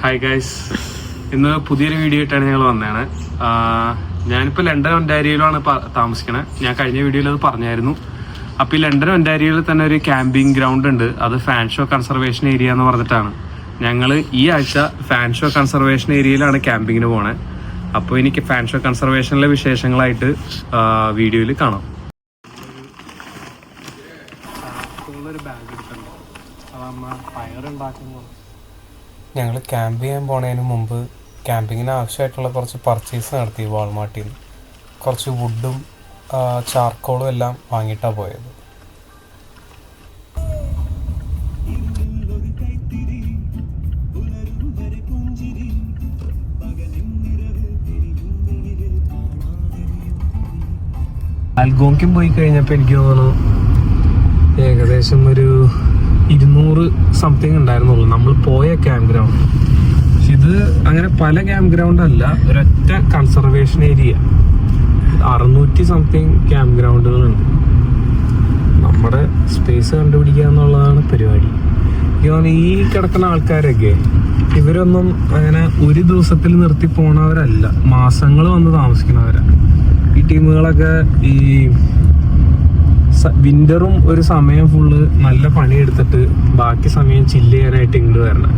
Hi guys, ഇന്ന് പുതിയൊരു video ആയിട്ടാണ് ഞങ്ങൾ വന്നതാണ്. ഞാനിപ്പോൾ ലണ്ടൻ ഒൻറ്റാരിയോയിലാണ് താമസിക്കണത്. ഞാൻ കഴിഞ്ഞ വീഡിയോയിൽ അത് പറഞ്ഞായിരുന്നു. അപ്പോൾ ഈ ലണ്ടൻ ഒൻറ്റാരിയോയിൽ തന്നെ ഒരു ക്യാമ്പിംഗ് ഗ്രൗണ്ട് ഉണ്ട്. അത് ഫാൻഷോ കൺസർവേഷൻ ഏരിയ എന്ന് പറഞ്ഞിട്ടാണ്. ഞങ്ങൾ ഈ ആഴ്ച ഫാൻഷോ കൺസർവേഷൻ ഏരിയയിലാണ് ക്യാമ്പിങ്ങിന് പോണത്. അപ്പോൾ എനിക്ക് ഫാൻഷോ കൺസർവേഷനിലെ വിശേഷങ്ങളായിട്ട് വീഡിയോയിൽ കാണാം. ഒരു ബാഗ് എടുക്കണം, അതമ്മ ഫയർ ഉണ്ടാക്കുന്നു. ഞങ്ങൾ ക്യാമ്പ് ചെയ്യാൻ പോണതിന് മുമ്പ് ക്യാമ്പിങ്ങിന് ആവശ്യമായിട്ടുള്ള കുറച്ച് പർച്ചേസ് നടത്തി. വാൾമാർട്ടിൽ നിന്ന് കുറച്ച് വുഡും ചാർക്കോളും എല്ലാം വാങ്ങിയിട്ടാണ് പോയത്. അൽഗോങ്കും പോയി കഴിഞ്ഞപ്പോൾ എനിക്ക് തോന്നുന്നു ഏകദേശം ഒരു 200 സംതിങ് ഉണ്ടായിരുന്നുള്ളൂ നമ്മൾ പോയ ക്യാമ്പ് ഗ്രൗണ്ട്. പക്ഷെ ഇത് അങ്ങനെ പല ക്യാമ്പ് ഗ്രൗണ്ട് അല്ല, ഒരൊറ്റ കൺസർവേഷൻ ഏരിയ. 600 സംതിങ് ക്യാമ്പ് ഗ്രൗണ്ടുകളുണ്ട്. നമ്മുടെ സ്പേസ് കണ്ടുപിടിക്കുക എന്നുള്ളതാണ് പരിപാടി. ഈ കിടക്കുന്ന ആൾക്കാരൊക്കെ ഇവരൊന്നും അങ്ങനെ ഒരു ദിവസത്തിൽ നിർത്തി പോണവരല്ല, മാസങ്ങൾ വന്ന് താമസിക്കുന്നവരാണ്. ഈ ടീമുകളൊക്കെ ഈ വിന്ററും ഒരു സമയം ഫുള്ള് നല്ല പണിയെടുത്തിട്ട് ബാക്കി സമയം ചില്ല് ചെയ്യാനായിട്ട് ഇങ്ങോട്ട് വരണം.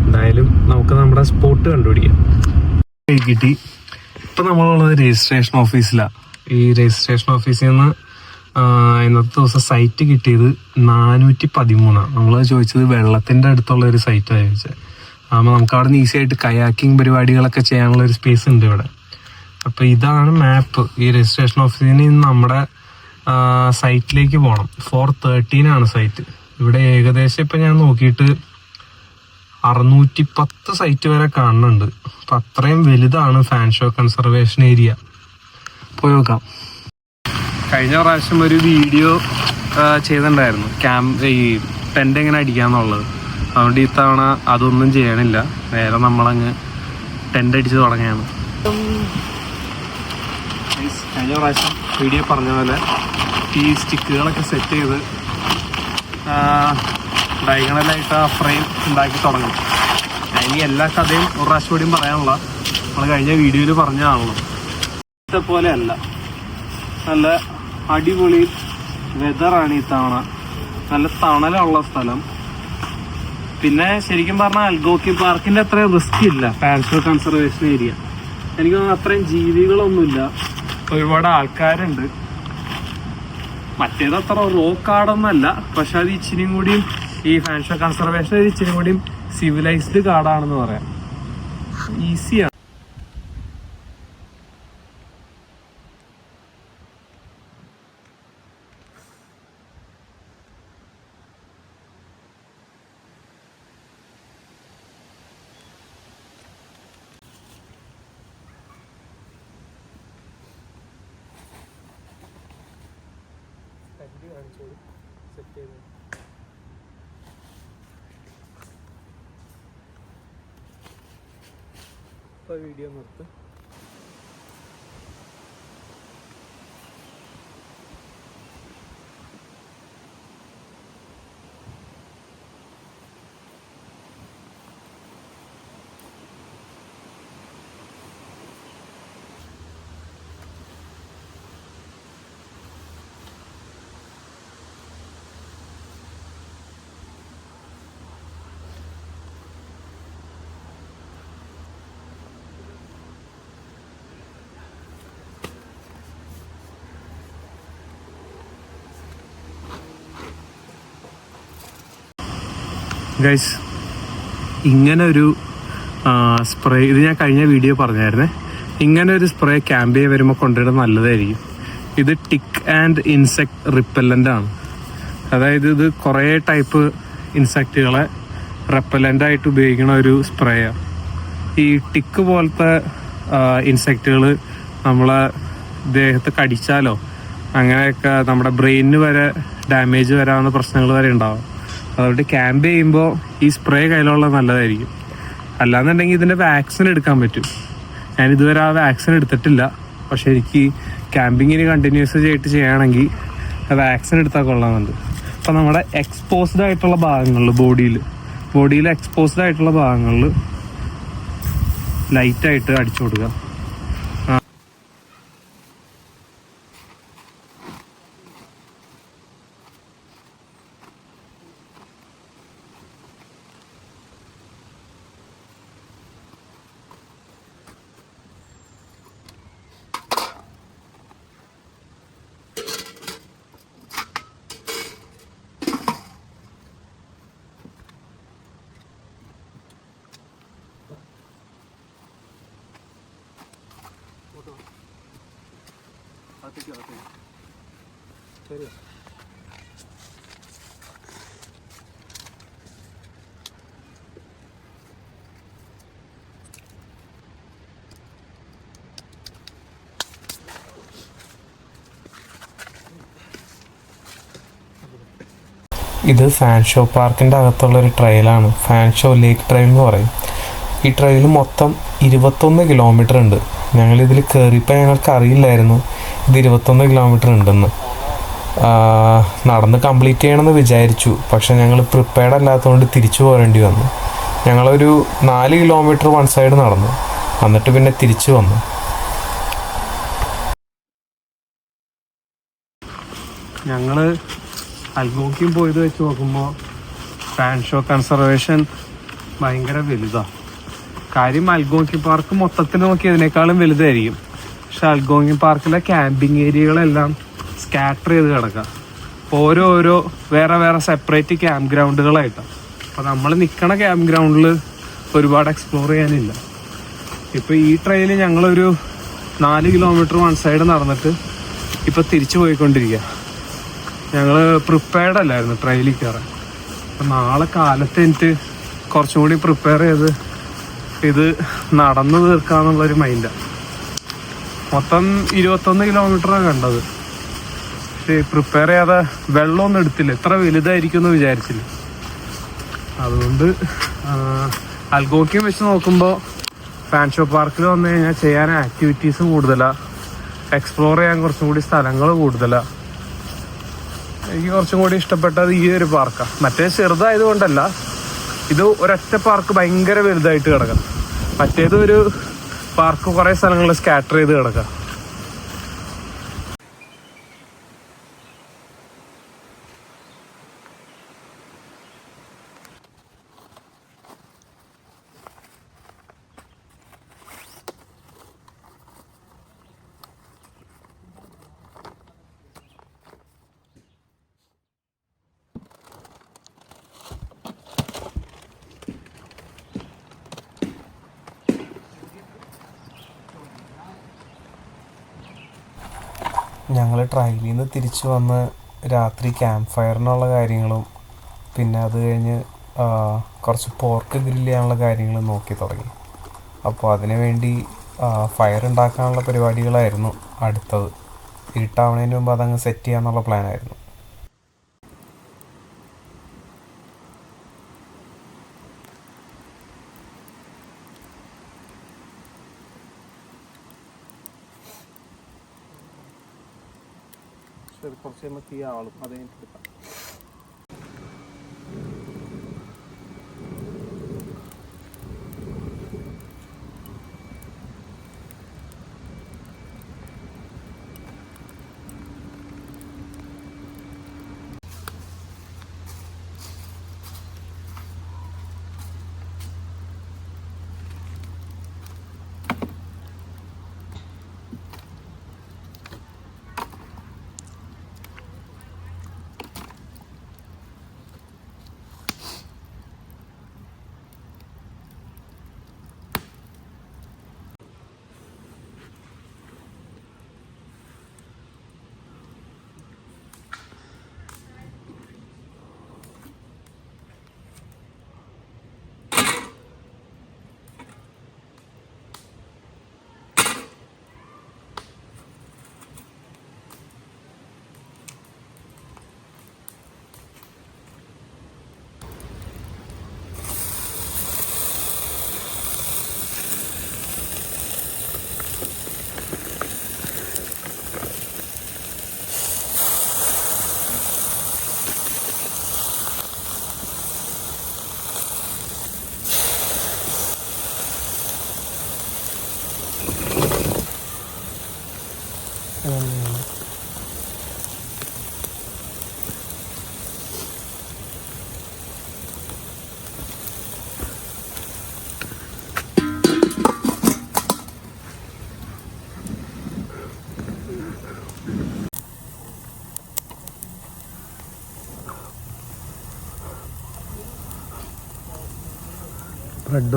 എന്തായാലും നമുക്ക് നമ്മുടെ സ്പോട്ട് കണ്ടുപിടിക്കാം. കിട്ടി. ഇപ്പം നമ്മളുള്ളത് രജിസ്ട്രേഷൻ ഓഫീസിലാണ്. ഈ രജിസ്ട്രേഷൻ ഓഫീസിൽ നിന്ന് ഇന്നത്തെ ദിവസം സൈറ്റ് കിട്ടിയത് 413. നമ്മൾ ചോദിച്ചത് വെള്ളത്തിൻ്റെ അടുത്തുള്ള ഒരു സൈറ്റാണ് ചോദിച്ചത്. അപ്പോൾ നമുക്ക് അവിടെ നിന്ന് ഈസി ആയിട്ട് കയാക്കിംഗ് പരിപാടികളൊക്കെ ചെയ്യാനുള്ള ഒരു സ്പേസ് ഉണ്ട് ഇവിടെ. അപ്പോൾ ഇതാണ് മാപ്പ്. ഈ രജിസ്ട്രേഷൻ ഓഫീസിൽ നിന്ന് നമ്മുടെ സൈറ്റിലേക്ക് പോകണം. 413 സൈറ്റ്. ഇവിടെ ഏകദേശം ഇപ്പം ഞാൻ നോക്കിയിട്ട് 610 സൈറ്റ് വരെ കാണുന്നുണ്ട്. അപ്പം അത്രയും വലുതാണ് ഫാൻഷോ കൺസർവേഷൻ ഏരിയ. പോയി നോക്കാം. കഴിഞ്ഞ പ്രാവശ്യം ഒരു വീഡിയോ ചെയ്തിട്ടുണ്ടായിരുന്നു ഈ ടെൻ്റ് എങ്ങനെ അടിക്കാന്നുള്ളത്. അതുകൊണ്ട് ഈ തവണ അതൊന്നും ചെയ്യണില്ല, നേരെ നമ്മളങ്ങ് ടെൻ്റ് അടിച്ച് തുടങ്ങിയാണ്. കഴിഞ്ഞ പ്രാവശ്യം വീഡിയോ പറഞ്ഞ പോലെ ഈ സ്റ്റിക്കുകളൊക്കെ സെറ്റ് ചെയ്ത് ഡയഗണലായിട്ട് ആ ഫ്രെയിം ഉണ്ടാക്കി തുടങ്ങണം. ഇനി എല്ലാ കഥയും ഒരു പ്രാവശ്യം കൂടിയും പറയാനുള്ള നമ്മൾ കഴിഞ്ഞ വീഡിയോയിൽ പറഞ്ഞതാണല്ലോ. ഇതേപോലെ അല്ല, നല്ല അടിപൊളി വെതറാണ് ഈ തവണ. നല്ല തണലുള്ള സ്ഥലം. പിന്നെ ശരിക്കും പറഞ്ഞാൽ അൽഗോക്കി പാർക്കിൻ്റെ അത്രയും റിസ്ക് ഇല്ല ഫാൻഷോ കൺസർവേഷൻ ഏരിയ. എനിക്ക് തോന്നുന്നു അത്രയും ജീവികളൊന്നുമില്ല, ഒരുപാട് ആൾക്കാരുണ്ട്. മറ്റേത് അത്ര റോക്കാടൊന്നുമല്ല, പക്ഷെ അത് ഇച്ചിരി കൂടിയും ഈ ഫാൻഷോ കൺസർവേഷൻ ഇച്ചിരി കൂടിയും സിവിലൈസ്ഡ് കാടാണെന്ന് പറയാം. ഈസിയാണ്. സെറ്റ് ചെയ്ത് ഇപ്പോൾ വീഡിയോ നിർത്ത്. ഗൈസ്, ഇങ്ങനൊരു സ്പ്രേ, ഇത് ഞാൻ കഴിഞ്ഞ വീഡിയോ പറഞ്ഞായിരുന്നേ. ഇങ്ങനെ ഒരു സ്പ്രേ ക്യാമ്പ് ചെയ്യാൻ വരുമ്പോൾ കൊണ്ടുവരുന്നത് നല്ലതായിരിക്കും. ഇത് ടിക്ക് ആൻഡ് ഇൻസെക്ട് റിപ്പല്ലൻ്റ് ആണ്. അതായത് ഇത് കുറേ ടൈപ്പ് ഇൻസെക്റ്റുകളെ റെപ്പല്ലൻ്റായിട്ട് ഉപയോഗിക്കുന്ന ഒരു സ്പ്രേയാണ്. ഈ ടിക്ക് പോലത്തെ ഇൻസെക്റ്റുകൾ നമ്മളെ ദേഹത്ത് കടിച്ചാലോ അങ്ങനെയൊക്കെ നമ്മുടെ ബ്രെയിനിന് വരെ ഡാമേജ് വരാവുന്ന പ്രശ്നങ്ങൾ വരെ ഉണ്ടാവും. അതുകൊണ്ട് ക്യാമ്പ് ചെയ്യുമ്പോൾ ഈ സ്പ്രേ കയ്യിലുള്ള നല്ലതായിരിക്കും. അല്ലാന്നുണ്ടെങ്കിൽ ഇതിൻ്റെ വാക്സിൻ എടുക്കാൻ പറ്റും. ഞാനിതുവരെ ആ വാക്സിൻ എടുത്തിട്ടില്ല, പക്ഷെ എനിക്ക് ക്യാമ്പിങ്ങിന് കണ്ടിന്യൂസ് ആയിട്ട് ചെയ്യുകയാണെങ്കിൽ വാക്സിൻ എടുത്താൽ കൊള്ളാമെന്നുണ്ട്. അപ്പം നമ്മുടെ എക്സ്പോസ്ഡ് ആയിട്ടുള്ള ഭാഗങ്ങളിൽ ബോഡിയിൽ ബോഡിയിൽ എക്സ്പോസ്ഡ് ആയിട്ടുള്ള ഭാഗങ്ങളിൽ ലൈറ്റായിട്ട് അടിച്ചു കൊടുക്കുക. ഇത് ഫാൻ ഷോ പാർക്കിൻ്റെ അകത്തുള്ളൊരു ട്രെയിലാണ്. ഫാൻ ഷോ ലേക്ക് ട്രെയിൽ എന്ന് പറയും. ഈ ട്രെയിൽ മൊത്തം 21 കിലോമീറ്റർ ഉണ്ട്. ഞങ്ങളിതിൽ കയറിയപ്പോൾ ഞങ്ങൾക്ക് അറിയില്ലായിരുന്നു ഇത് 21 കിലോമീറ്റർ ഉണ്ടെന്ന്. നടന്ന് കംപ്ലീറ്റ് ചെയ്യണമെന്ന് വിചാരിച്ചു, പക്ഷെ ഞങ്ങൾ പ്രിപ്പയർഡ് അല്ലാത്തതുകൊണ്ട് തിരിച്ചു പോരേണ്ടി വന്നു. ഞങ്ങളൊരു 4 കിലോമീറ്റർ വൺ സൈഡ് നടന്നു, എന്നിട്ട് പിന്നെ തിരിച്ചു വന്നു. ഞങ്ങൾ അൽഗോക്കിയും പോയത് വെച്ച് നോക്കുമ്പോൾ ഫാൻ ഷോ കൺസർവേഷൻ ഭയങ്കര വലുതാണ്. കാര്യം അൽഗോക്കി പാർക്ക് മൊത്തത്തിൽ നോക്കിയതിനേക്കാളും വലുതായിരിക്കും. പക്ഷെ അൽഗോക്കി പാർക്കിലെ ക്യാമ്പിംഗ് ഏരിയകളെല്ലാം സ്കാറ്റർ ചെയ്ത് കിടക്കുക. ഓരോ വേറെ വേറെ സെപ്പറേറ്റ് ക്യാമ്പ് ഗ്രൗണ്ടുകളായിട്ടാണ്. അപ്പോൾ നമ്മൾ നിൽക്കണ ക്യാമ്പ് ഗ്രൗണ്ടിൽ ഒരുപാട് എക്സ്പ്ലോർ ചെയ്യാനില്ല. ഇപ്പോൾ ഈ ട്രെയിൽ ഞങ്ങളൊരു 4 കിലോമീറ്റർ വൺ സൈഡ് നടന്നിട്ട് ഇപ്പോൾ തിരിച്ചു പോയിക്കൊണ്ടിരിക്കുക. ഞങ്ങൾ പ്രിപ്പയർഡ് അല്ലായിരുന്നു ട്രെയിലിൽ കയറാൻ. അപ്പം നാളെ കാലത്ത് എനിക്ക് കുറച്ചും കൂടി പ്രിപ്പയർ ചെയ്ത് ഇത് നടന്നു തീർക്കാന്നുള്ളൊരു മൈൻഡാണ്. മൊത്തം 21 കിലോമീറ്ററാണ് കണ്ടത്. പക്ഷേ പ്രിപ്പയർ ചെയ്യാതെ വെള്ളമൊന്നും എടുത്തില്ല. ഇത്ര വലുതായിരിക്കും എന്ന് വിചാരിച്ചില്ല. അതുകൊണ്ട് അൽഗോക്കിയും വെച്ച് നോക്കുമ്പോൾ ഫാൻ ഷോ പാർക്കിൽ വന്നു കഴിഞ്ഞാൽ ചെയ്യാൻ ആക്ടിവിറ്റീസ് കൂടുതലാണ്, എക്സ്പ്ലോർ ചെയ്യാൻ കുറച്ചും കൂടി സ്ഥലങ്ങൾ കൂടുതലാണ്. എനിക്ക് കുറച്ചും കൂടി ഇഷ്ടപ്പെട്ടത് ഈ ഒരു പാർക്കാണ്. മറ്റേ ചെറുതായത് കൊണ്ടല്ല, ഇത് ഒരൊറ്റ പാർക്ക് ഭയങ്കര വലുതായിട്ട് കിടക്കാം. മറ്റേത് ഒരു പാർക്ക് കുറേ സ്ഥലങ്ങളിൽ സ്കാറ്റർ ചെയ്ത് കിടക്കാം. ഞങ്ങൾ ട്രെയിനിൽ നിന്ന് തിരിച്ചു വന്ന് രാത്രി ക്യാമ്പ് ഫയറിനുള്ള കാര്യങ്ങളും പിന്നെ അത് കഴിഞ്ഞ് കുറച്ച് പോർക്ക് ഗ്രില്ല് ചെയ്യാനുള്ള കാര്യങ്ങളും നോക്കി തുടങ്ങി. അപ്പോൾ അതിനു വേണ്ടി ഫയർ ഉണ്ടാക്കാനുള്ള പരിപാടികളായിരുന്നു അടുത്തത്. ഇരുട്ടാവുന്നതിന് മുമ്പ് അതങ്ങ് സെറ്റ് ചെയ്യാന്നുള്ള പ്ലാനായിരുന്നു. കുറച്ച് കഴിയുമ്പോൾ തീ ആളും അത് കഴിഞ്ഞിട്ട് ബ്രെഡ്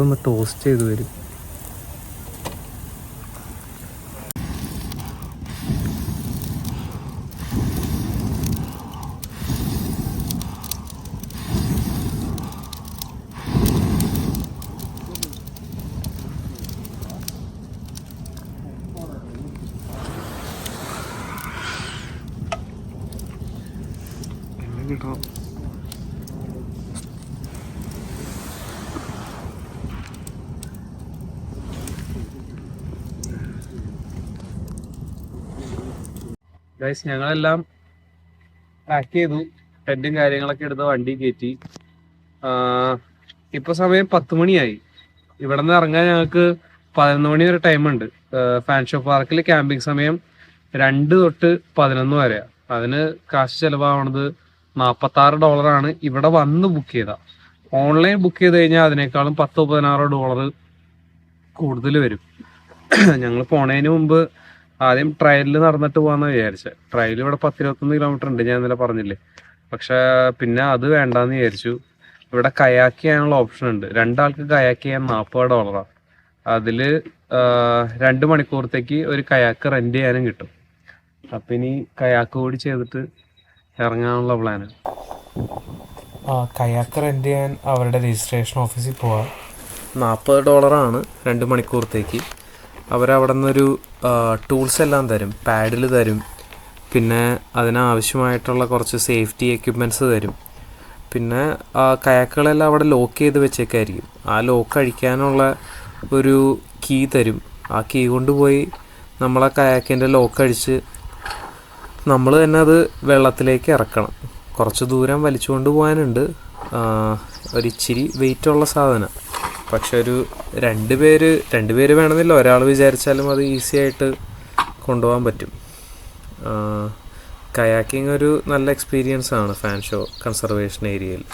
ഒന്ന് ടോസ്റ്റ് ചെയ്ത് വരും. കിട്ടണം. ഗൈസ്, ഞങ്ങളെല്ലാം പാക്ക് ചെയ്തു, ടെന്റും കാര്യങ്ങളൊക്കെ എടുത്ത് വണ്ടി കയറ്റി. ഇപ്പൊ സമയം 10 മണിയായി. ഇവിടെ നിന്ന് ഇറങ്ങാൻ ഞങ്ങൾക്ക് 11 മണി വരെ ടൈമുണ്ട്. ഫാൻഷോ പാർക്കിൽ ക്യാമ്പിംഗ് സമയം 2 തൊട്ട് 11 വരെ. അതിന് കാശ് ചെലവാണത് $46. ഇവിടെ വന്ന് ബുക്ക് ചെയ്താൽ. ഓൺലൈൻ ബുക്ക് ചെയ്ത് കഴിഞ്ഞാൽ അതിനേക്കാളും $10-16 കൂടുതൽ വരും. ഞങ്ങൾ പോണതിന് മുമ്പ് ആദ്യം ട്രയലിൽ നടന്നിട്ട് പോകാമെന്ന് വിചാരിച്ചത്. ട്രയൽ ഇവിടെ 10-21 കിലോമീറ്റർ ഉണ്ട്, ഞാൻ ഇന്നലെ പറഞ്ഞില്ലേ. പക്ഷെ പിന്നെ അത് വേണ്ടാന്ന് വിചാരിച്ചു. ഇവിടെ കയാക്ക് ചെയ്യാനുള്ള ഓപ്ഷൻ ഉണ്ട്. 2 ആൾക്ക് കയാക്ക് ചെയ്യാൻ $40. അതിൽ 2 മണിക്കൂറത്തേക്ക് ഒരു കയാക്ക് റെന്റ് ചെയ്യാനും കിട്ടും. അപ്പം ഇനി കയാക്ക് കൂടി ചെയ്തിട്ട് ഇറങ്ങാനുള്ള പ്ലാന്. കയാക്ക് റെന്റ് ചെയ്യാൻ അവരുടെ രജിസ്ട്രേഷൻ ഓഫീസിൽ പോവാം. $40 2 മണിക്കൂറത്തേക്ക്. അവരവിടെ നിന്നൊരു ടൂൾസ് എല്ലാം തരും, പാഡിൽ തരും, പിന്നെ അതിനാവശ്യമായിട്ടുള്ള കുറച്ച് സേഫ്റ്റി എക്യുപ്മെൻറ്റ്സ് തരും. പിന്നെ കയാക്കുകളെല്ലാം അവിടെ ലോക്ക് ചെയ്ത് വെച്ചേക്കായിരിക്കും. ആ ലോക്ക് അഴിക്കാനുള്ള ഒരു കീ തരും. ആ കീ കൊണ്ടുപോയി നമ്മളെ കയാക്കിൻ്റെ ലോക്ക് അഴിച്ച് നമ്മൾ തന്നെ അത് വെള്ളത്തിലേക്ക് ഇറക്കണം. കുറച്ച് ദൂരം വലിച്ചുകൊണ്ട് പോകാനുണ്ട്. ഒരിച്ചിരി വെയിറ്റുള്ള സാധനം. പക്ഷെ ഒരു 2 പേര് വേണമെന്നില്ല, ഒരാൾ വിചാരിച്ചാലും അത് ഈസി ആയിട്ട് കൊണ്ടുപോകാൻ പറ്റും. കയാക്കിങ് ഒരു നല്ല എക്സ്പീരിയൻസ് ആണ് ഫാൻഷോ കൺസർവേഷൻ ഏരിയയിൽ.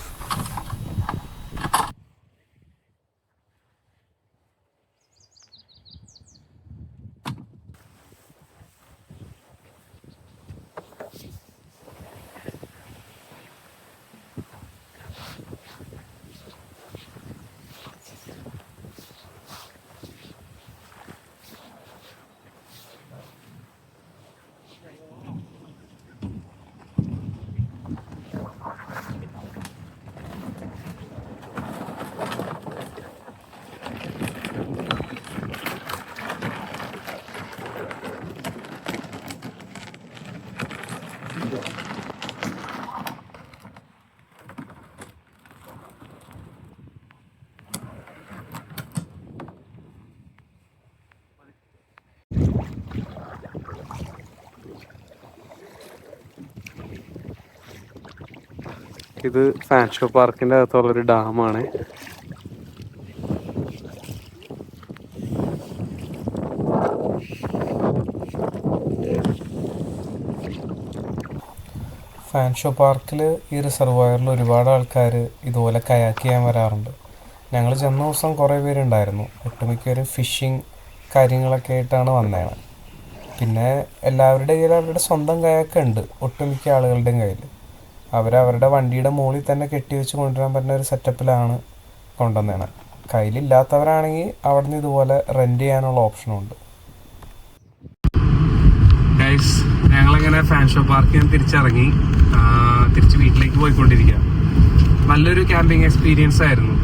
ഇത് ഫാൻഷോ പാർക്കിൻ്റെ അകത്തുള്ളൊരു ഡാമാണ്. ഫാൻഷോ പാർക്കിൽ ഈ റിസർവോയറിൽ ഒരുപാട് ആൾക്കാർ ഇതുപോലെ കയാക്ക് ചെയ്യാൻ വരാറുണ്ട്. ഞങ്ങൾ ചെന്ന ദിവസം കുറേ പേരുണ്ടായിരുന്നു. ഒട്ടുമിക്കവരും ഫിഷിങ് കാര്യങ്ങളൊക്കെ ആയിട്ടാണ് വന്നതാണ്. പിന്നെ എല്ലാവരുടെ കയ്യിൽ അവരുടെ സ്വന്തം കയാക്ക് ഉണ്ട്, ഒട്ടുമിക്ക ആളുകളുടെയും കയ്യിൽ. അവരവരുടെ വണ്ടിയുടെ മുകളിൽ തന്നെ കെട്ടി വെച്ച് കൊണ്ടുവരാൻ പറ്റുന്ന ഒരു സെറ്റപ്പിലാണ് കൊണ്ടുവന്നതാണ്. കയ്യിലില്ലാത്തവരാണെങ്കിൽ അവിടെ നിന്ന് ഇതുപോലെ റെന്റ് ചെയ്യാനുള്ള ഓപ്ഷനും ഉണ്ട്. ഞങ്ങളിങ്ങനെ ഫാൻഷോ പാർക്കിൽ നിന്ന് തിരിച്ചിറങ്ങി തിരിച്ച് വീട്ടിലേക്ക് പോയിക്കൊണ്ടിരിക്കുക. നല്ലൊരു ക്യാമ്പിങ് എക്സ്പീരിയൻസ് ആയിരുന്നു.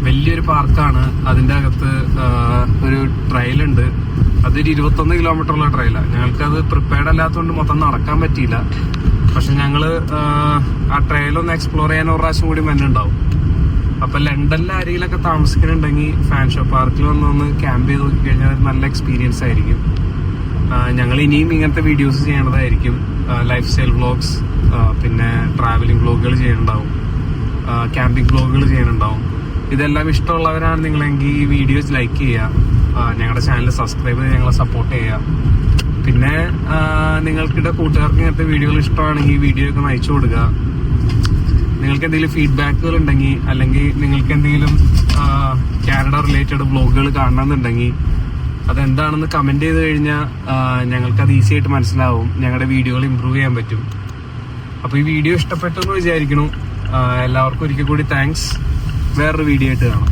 വലിയൊരു പാർക്കാണ്. അതിൻ്റെ അകത്ത് ഒരു ട്രയലുണ്ട്. അതൊരു 21 കിലോമീറ്ററുള്ള ട്രയലാണ്. ഞങ്ങൾക്കത് പ്രിപ്പയർഡ് അല്ലാത്തതുകൊണ്ട് മൊത്തം നടക്കാൻ പറ്റിയില്ല. പക്ഷെ ഞങ്ങള് ആ ട്രയലൊന്ന് എക്സ്പ്ലോർ ചെയ്യാൻ ഒരു പ്രാവശ്യം കൂടി മഞ്ഞുണ്ടാവും. അപ്പൊ ലണ്ടനിലെ ആരെങ്കിലൊക്കെ താമസിക്കുന്നുണ്ടെങ്കിൽ ഫാൻഷോ പാർക്കിൽ വന്നൊന്ന് ക്യാമ്പ് ചെയ്ത് നോക്കി കഴിഞ്ഞാൽ നല്ല എക്സ്പീരിയൻസ് ആയിരിക്കും. ഞങ്ങൾ ഇനിയും ഇങ്ങനത്തെ വീഡിയോസ് ചെയ്യേണ്ടതായിരിക്കും. ലൈഫ് സ്റ്റൈൽ വ്ളോഗ്സ്, പിന്നെ ട്രാവലിംഗ് വ്ളോഗുകൾ ചെയ്യുന്നുണ്ടാവും, ക്യാമ്പിംഗ് വ്ളോഗുകൾ ചെയ്യുന്നുണ്ടാവും. ഇതെല്ലാം ഇഷ്ടമുള്ളവരാണ് നിങ്ങളെങ്കിൽ ഈ വീഡിയോസ് ലൈക്ക് ചെയ്യുക, ഞങ്ങളുടെ ചാനൽ സബ്സ്ക്രൈബ് ചെയ്ത് ഞങ്ങളെ സപ്പോർട്ട് ചെയ്യുക. പിന്നെ നിങ്ങൾക്കിടെ കൂട്ടുകാർക്ക് ഇങ്ങനത്തെ വീഡിയോകൾ ഇഷ്ടമാണെങ്കിൽ വീഡിയോ ഒക്കെ അയച്ചു കൊടുക്കുക. നിങ്ങൾക്ക് എന്തെങ്കിലും ഫീഡ്ബാക്കുകൾ ഉണ്ടെങ്കിൽ, അല്ലെങ്കിൽ നിങ്ങൾക്ക് എന്തെങ്കിലും കാനഡ റിലേറ്റഡ് വ്ളോഗുകൾ കാണണമെന്നുണ്ടെങ്കിൽ അതെന്താണെന്ന് കമന്റ് ചെയ്ത് കഴിഞ്ഞാൽ ഞങ്ങൾക്കത് ഈസി ആയിട്ട് മനസ്സിലാവും, ഞങ്ങളുടെ വീഡിയോകൾ ഇമ്പ്രൂവ് ചെയ്യാൻ പറ്റും. അപ്പോൾ ഈ വീഡിയോ ഇഷ്ടപ്പെട്ടു എന്ന് വിചാരിക്കുന്നു. എല്ലാവർക്കും ഒരിക്കൽ കൂടി താങ്ക്സ്. വേറൊരു വീഡിയോ ആയിട്ട് കാണാം.